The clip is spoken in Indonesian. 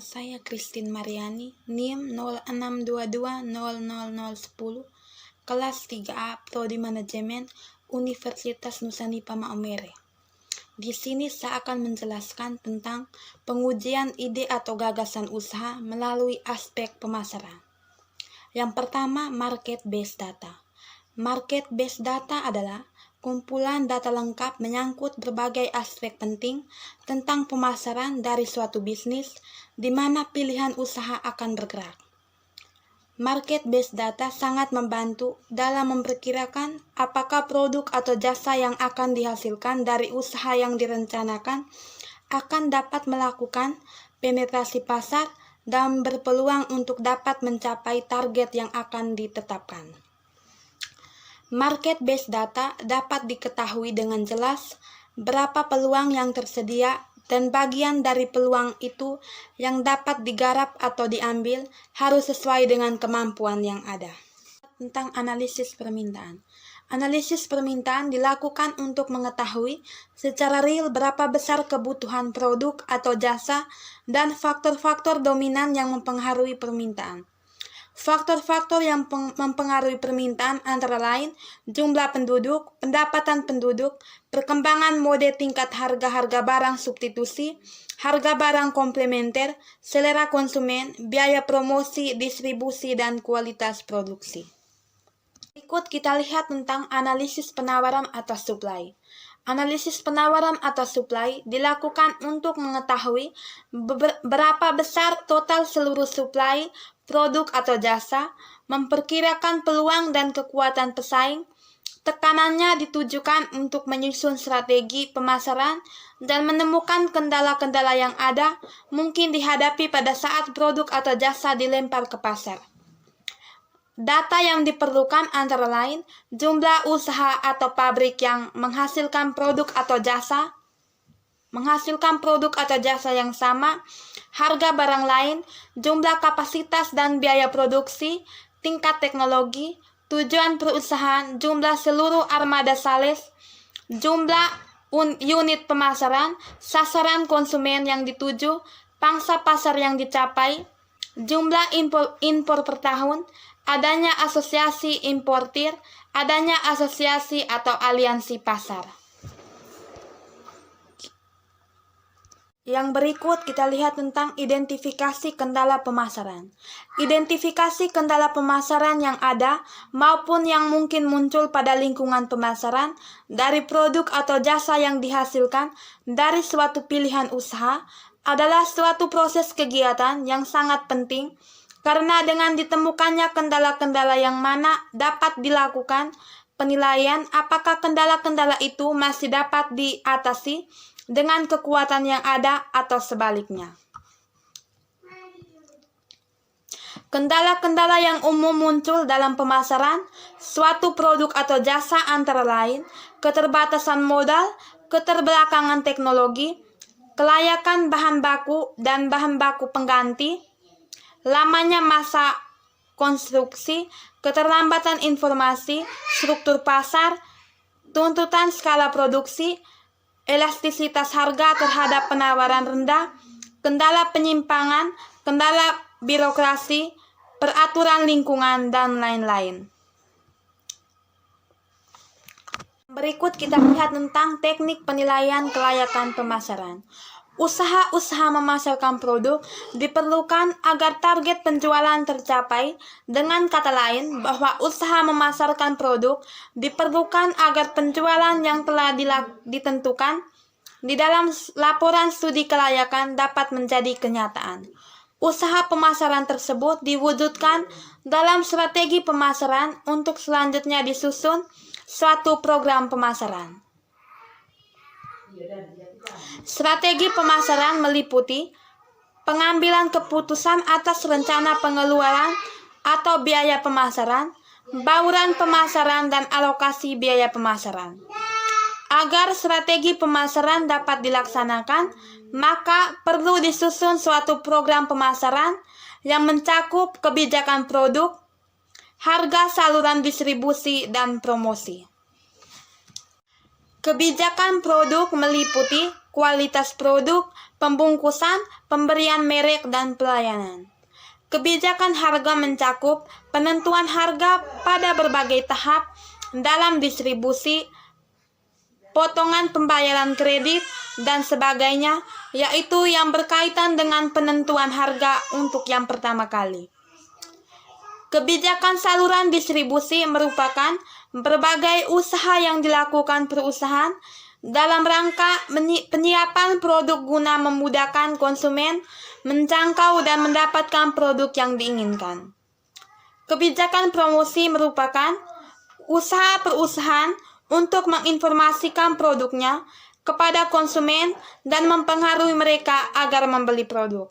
saya Christine Mariani, NIM 0622000010, kelas 3A, Prodi Manajemen, Universitas Nusa Maumere. Di sini saya akan menjelaskan tentang pengujian ide atau gagasan usaha melalui aspek pemasaran. Yang pertama, market based data. Market based data adalah kumpulan data lengkap menyangkut berbagai aspek penting tentang pemasaran dari suatu bisnis, di mana pilihan usaha akan bergerak. Market based data sangat membantu dalam memperkirakan apakah produk atau jasa yang akan dihasilkan dari usaha yang direncanakan akan dapat melakukan penetrasi pasar dan berpeluang untuk dapat mencapai target yang akan ditetapkan. Market based data dapat diketahui dengan jelas berapa peluang yang tersedia dan bagian dari peluang itu yang dapat digarap atau diambil harus sesuai dengan kemampuan yang ada. Tentang analisis permintaan. Analisis permintaan dilakukan untuk mengetahui secara real berapa besar kebutuhan produk atau jasa dan faktor-faktor dominan yang mempengaruhi permintaan. Faktor-faktor yang mempengaruhi permintaan antara lain jumlah penduduk, pendapatan penduduk, perkembangan mode tingkat harga-harga barang substitusi, harga barang komplementer, selera konsumen, biaya promosi, distribusi, dan kualitas produksi. Berikut kita lihat tentang analisis penawaran atau supply. Analisis penawaran atau supply dilakukan untuk mengetahui berapa besar total seluruh supply produk atau jasa, memperkirakan peluang dan kekuatan pesaing. Tekanannya ditujukan untuk menyusun strategi pemasaran dan menemukan kendala-kendala yang ada mungkin dihadapi pada saat produk atau jasa dilempar ke pasar. Data yang diperlukan antara lain jumlah usaha atau pabrik yang menghasilkan produk atau jasa yang sama, harga barang lain, jumlah kapasitas dan biaya produksi, tingkat teknologi, tujuan perusahaan, jumlah seluruh armada sales, jumlah unit pemasaran, sasaran konsumen yang dituju, pangsa pasar yang dicapai, jumlah impor per tahun, adanya asosiasi importir, adanya asosiasi atau aliansi pasar. Yang berikut kita lihat tentang identifikasi kendala pemasaran. Identifikasi kendala pemasaran yang ada maupun yang mungkin muncul pada lingkungan pemasaran dari produk atau jasa yang dihasilkan dari suatu pilihan usaha adalah suatu proses kegiatan yang sangat penting. Karena dengan ditemukannya kendala-kendala yang mana dapat dilakukan penilaian apakah kendala-kendala itu masih dapat diatasi dengan kekuatan yang ada atau sebaliknya. Kendala-kendala yang umum muncul dalam pemasaran suatu produk atau jasa antara lain keterbatasan modal, keterbelakangan teknologi, kelayakan bahan baku dan bahan baku pengganti, lamanya masa konstruksi, keterlambatan informasi, struktur pasar, tuntutan skala produksi, elastisitas harga terhadap penawaran rendah, kendala penyimpangan, kendala birokrasi, peraturan lingkungan, dan lain-lain. Berikut kita lihat tentang teknik penilaian kelayakan pemasaran. Usaha-usaha memasarkan produk diperlukan agar target penjualan tercapai. Dengan kata lain, bahwa usaha memasarkan produk diperlukan agar penjualan yang telah ditentukan di dalam laporan studi kelayakan dapat menjadi kenyataan. Usaha pemasaran tersebut diwujudkan dalam strategi pemasaran untuk selanjutnya disusun suatu program pemasaran. Strategi pemasaran meliputi pengambilan keputusan atas rencana pengeluaran atau biaya pemasaran, bauran pemasaran, dan alokasi biaya pemasaran. Agar strategi pemasaran dapat dilaksanakan, maka perlu disusun suatu program pemasaran yang mencakup kebijakan produk, harga, saluran distribusi, dan promosi. Kebijakan produk meliputi kualitas produk, pembungkusan, pemberian merek, dan pelayanan. Kebijakan harga mencakup penentuan harga pada berbagai tahap dalam distribusi, potongan pembayaran kredit, dan sebagainya, yaitu yang berkaitan dengan penentuan harga untuk yang pertama kali. Kebijakan saluran distribusi merupakan berbagai usaha yang dilakukan perusahaan dalam rangka penyiapan produk guna memudahkan konsumen menjangkau dan mendapatkan produk yang diinginkan. Kebijakan promosi merupakan usaha perusahaan untuk menginformasikan produknya kepada konsumen dan mempengaruhi mereka agar membeli produk.